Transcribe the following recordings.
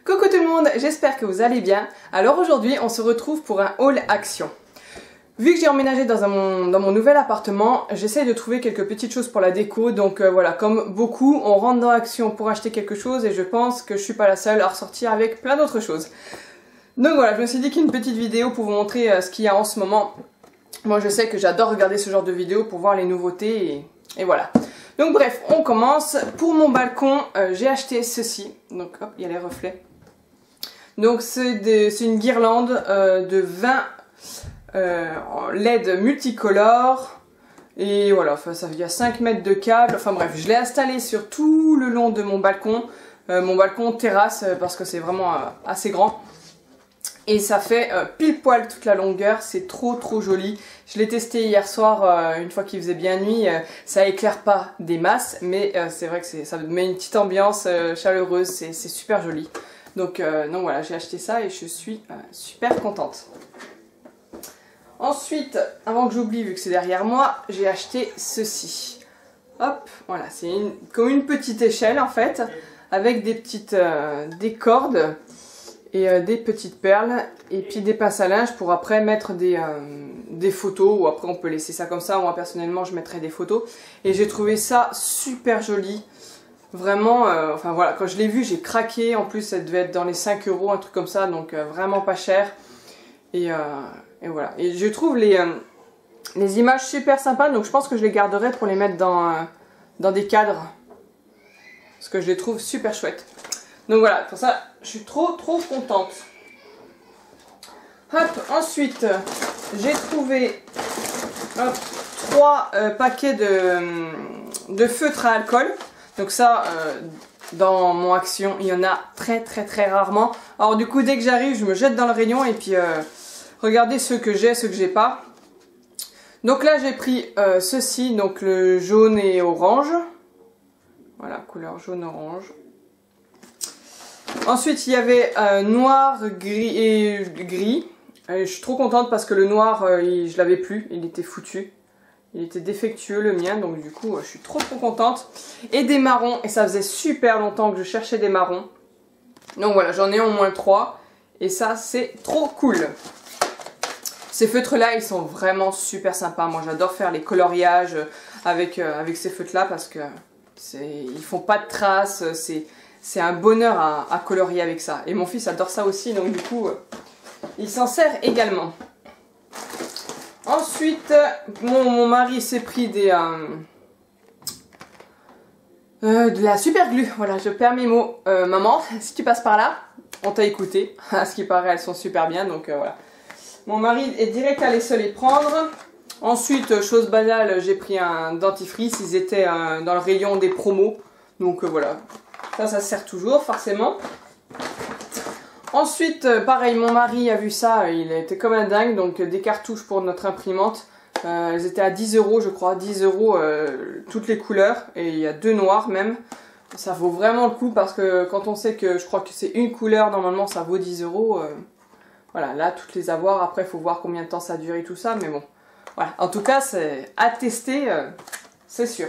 Coucou tout le monde, j'espère que vous allez bien. Alors aujourd'hui on se retrouve pour un haul action. Vu que j'ai emménagé dans mon nouvel appartement, j'essaye de trouver quelques petites choses pour la déco. Donc voilà, comme beaucoup, on rentre dans Action pour acheter quelque chose et je pense que je suis pas la seule à ressortir avec plein d'autres choses. Donc voilà, je me suis dit qu'une petite vidéo pour vous montrer ce qu'il y a en ce moment. Moi je sais que j'adore regarder ce genre de vidéos pour voir les nouveautés et voilà. Donc bref, on commence. Pour mon balcon, j'ai acheté ceci. Donc hop, il y a les reflets. Donc c'est une guirlande de 20 LED multicolores. Et voilà, enfin, il y a 5 mètres de câble. Enfin bref, je l'ai installé sur tout le long de mon balcon. Mon balcon terrasse parce que c'est vraiment assez grand. Et ça fait pile poil toute la longueur, c'est trop joli. Je l'ai testé hier soir, une fois qu'il faisait bien nuit. Ça éclaire pas des masses, mais c'est vrai que ça met une petite ambiance chaleureuse, c'est super joli. Donc voilà, j'ai acheté ça et je suis super contente. Ensuite, avant que j'oublie, vu que c'est derrière moi, j'ai acheté ceci. Hop, voilà, c'est comme une petite échelle en fait, avec des cordes. Et des petites perles et puis des pinces à linge pour après mettre des photos, ou après on peut laisser ça comme ça. Moi personnellement je mettrai des photos et j'ai trouvé ça super joli, vraiment, enfin voilà, quand je l'ai vu j'ai craqué. En plus ça devait être dans les 5 €, un truc comme ça, donc vraiment pas cher. Et voilà, et je trouve les images super sympas, donc je pense que je les garderai pour les mettre dans des cadres parce que je les trouve super chouettes. Donc voilà, pour ça, je suis trop contente. Hop, ensuite, j'ai trouvé 3 paquets de feutres à alcool. Donc ça, dans mon Action, il y en a très rarement. Alors du coup, dès que j'arrive, je me jette dans le rayon et puis regardez ceux que j'ai, ceux que j'ai pas. Donc là, j'ai pris ceci, donc le jaune et orange. Voilà, couleur jaune-orange. Ensuite, il y avait noir, gris et gris. Et je suis trop contente parce que le noir, je l'avais plus, il était foutu. Il était défectueux le mien, donc du coup, je suis trop contente. Et des marrons, et ça faisait super longtemps que je cherchais des marrons. Donc voilà, j'en ai au moins 3. Et ça, c'est trop cool. Ces feutres-là, ils sont vraiment super sympas. Moi, j'adore faire les coloriages avec ces feutres-là parce que ils font pas de traces, c'est un bonheur à colorier avec ça. Et mon fils adore ça aussi, donc du coup, il s'en sert également. Ensuite, mon mari s'est pris de la super glue. Voilà, je perds mes mots. Maman, si tu passes par là, on t'a écouté. À ce qui paraît, elles sont super bien, donc voilà. Mon mari est direct allé se les prendre. Ensuite, chose banale, j'ai pris un dentifrice. Ils étaient dans le rayon des promos, donc voilà. Ça sert toujours, forcément. Ensuite, pareil, mon mari a vu ça, il a été comme un dingue. Donc, des cartouches pour notre imprimante. Elles étaient à 10 €, je crois. 10 € toutes les couleurs. Et il y a 2 noirs même. Ça vaut vraiment le coup parce que quand on sait que je crois que c'est une couleur, normalement, ça vaut 10 €. Voilà, là, toutes les avoir. Après, il faut voir combien de temps ça dure et tout ça. Mais bon, voilà. En tout cas, c'est à tester, c'est sûr.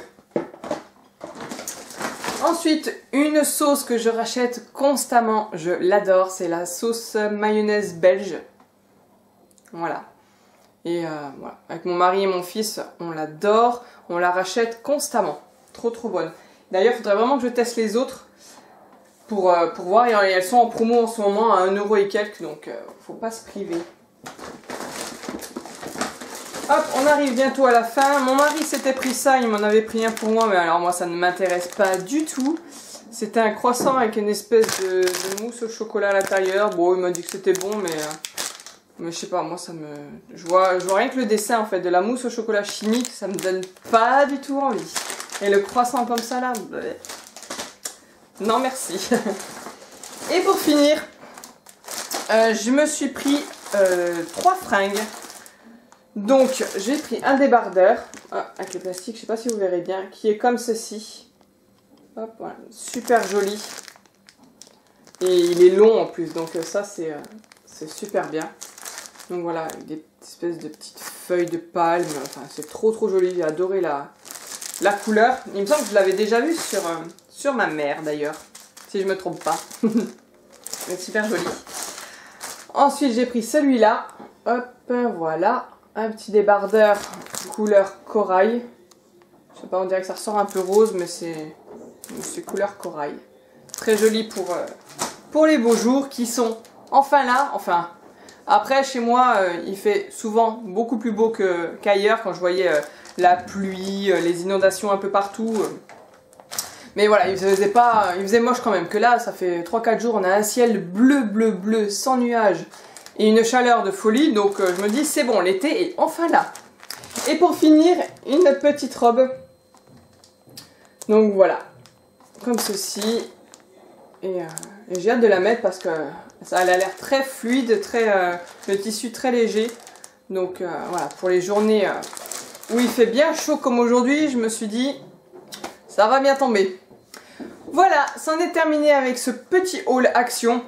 Ensuite, une sauce que je rachète constamment, je l'adore, c'est la sauce mayonnaise belge. Voilà. Et voilà, avec mon mari et mon fils, on l'adore, on la rachète constamment. Trop bonne. D'ailleurs, il faudrait vraiment que je teste les autres pour voir. Et elles sont en promo en ce moment à 1 € et quelques, donc faut pas se priver. Hop, on arrive bientôt à la fin. Mon mari s'était pris ça, il m'en avait pris un pour moi, mais alors moi ça ne m'intéresse pas du tout. C'était un croissant avec une espèce de mousse au chocolat à l'intérieur. Bon, il m'a dit que c'était bon, mais je sais pas, moi ça me... Je vois rien que le dessin en fait, de la mousse au chocolat chimique, ça me donne pas du tout envie. Et le croissant comme ça là, bleh. Non merci. Et pour finir, je me suis pris 3 fringues. Donc, j'ai pris un débardeur, avec le plastique, je sais pas si vous verrez bien, qui est comme ceci. Hop, voilà, super joli. Et il est long en plus, donc ça c'est super bien. Donc voilà, avec des espèces de petites feuilles de palme, enfin c'est trop joli, j'ai adoré la couleur. Il me semble que je l'avais déjà vu sur ma mère d'ailleurs, si je me trompe pas. super joli. Ensuite, j'ai pris celui-là. Hop, voilà. Un petit débardeur couleur corail. Je sais pas, on dirait que ça ressort un peu rose, mais c'est couleur corail. Très joli pour les beaux jours qui sont enfin là. Enfin, après, chez moi, il fait souvent beaucoup plus beau qu'ailleurs, quand je voyais la pluie, les inondations un peu partout. Mais voilà, il faisait moche quand même. Que là, ça fait 3-4 jours, on a un ciel bleu, bleu, bleu, sans nuages. Et une chaleur de folie. Donc je me dis, c'est bon, l'été est enfin là. Et pour finir, une petite robe. Donc voilà, comme ceci. Et j'ai hâte de la mettre parce que ça a l'air très fluide, le tissu très léger. Donc voilà, pour les journées où il fait bien chaud comme aujourd'hui, je me suis dit, ça va bien tomber. Voilà, c'en est terminé avec ce petit haul action.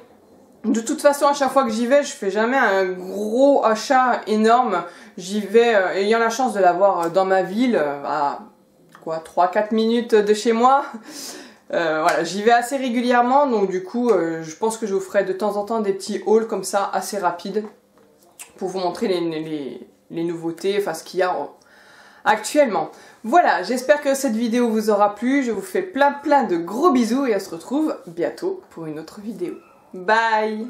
De toute façon, à chaque fois que j'y vais, je fais jamais un gros achat énorme. J'y vais ayant la chance de l'avoir dans ma ville, à quoi, 3-4 minutes de chez moi. Voilà, j'y vais assez régulièrement, donc du coup, je pense que je vous ferai de temps en temps des petits hauls comme ça, assez rapides, pour vous montrer les nouveautés, enfin ce qu'il y a actuellement. Voilà, j'espère que cette vidéo vous aura plu. Je vous fais plein de gros bisous et on se retrouve bientôt pour une autre vidéo. Bye!